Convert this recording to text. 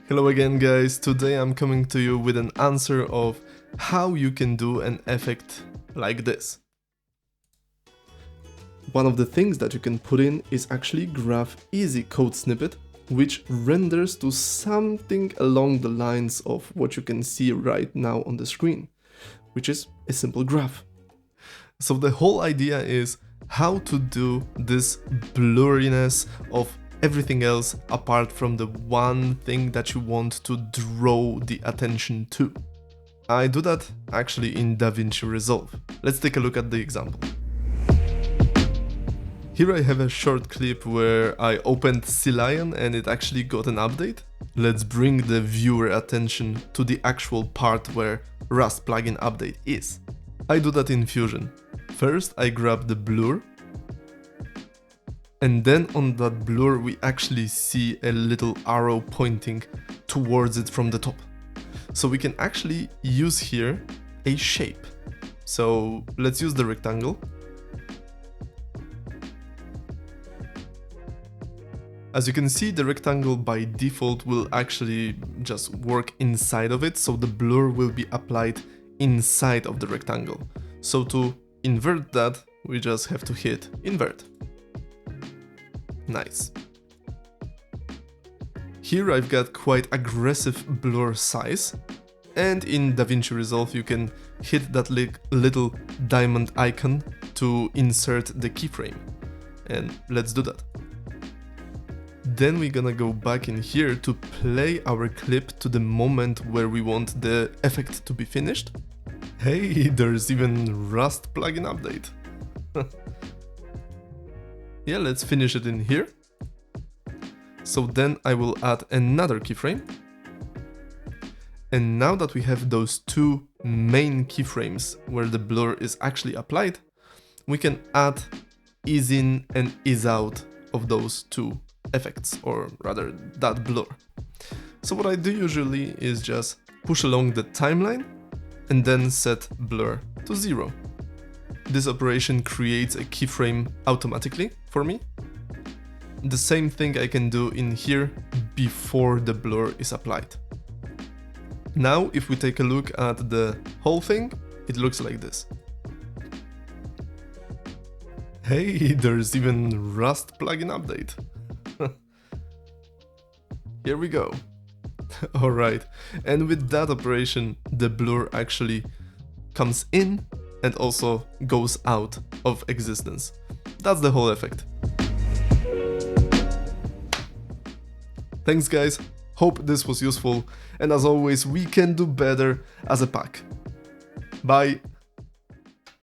Hello again guys, today I'm coming to you with an answer of how you can do an effect like this. One of the things that you can put in is actually graph easy code snippet, which renders to something along the lines of what you can see right now on the screen, which is a simple graph. So the whole idea is how to do this blurriness of everything else apart from the one thing that you want to draw the attention to. I do that actually in DaVinci Resolve. Let's take a look at the example. Here I have a short clip where I opened CLion and it actually got an update. Let's bring the viewer attention to the actual part where Rust plugin update is. I do that in Fusion. First I grab the blur, and then on that blur we actually see a little arrow pointing towards it from the top. So we can actually use here a shape. So let's use the rectangle. As you can see, the rectangle by default will actually just work inside of it, so the blur will be applied inside of the rectangle. So to invert that, we just have to hit invert. Nice. Here I've got quite aggressive blur size, and in DaVinci Resolve you can hit that little diamond icon to insert the keyframe. And let's do that. Then we're gonna go back in here to play our clip to the moment where we want the effect to be finished. Hey, there's even Rust plugin update. Yeah, let's finish it in here. So then I will add another keyframe. And now that we have those two main keyframes where the blur is actually applied, we can add ease in and ease out of those two effects, or rather that blur. So what I do usually is just push along the timeline and then set blur to 0. This operation creates a keyframe automatically for me. The same thing I can do in here before the blur is applied. Now if we take a look at the whole thing, it looks like this. Hey, there's even Rust plugin update. Here we go. Alright, and with that operation the blur actually comes in and also goes out of existence. That's the whole effect. Thanks guys, hope this was useful, and as always we can do better as a pack. Bye!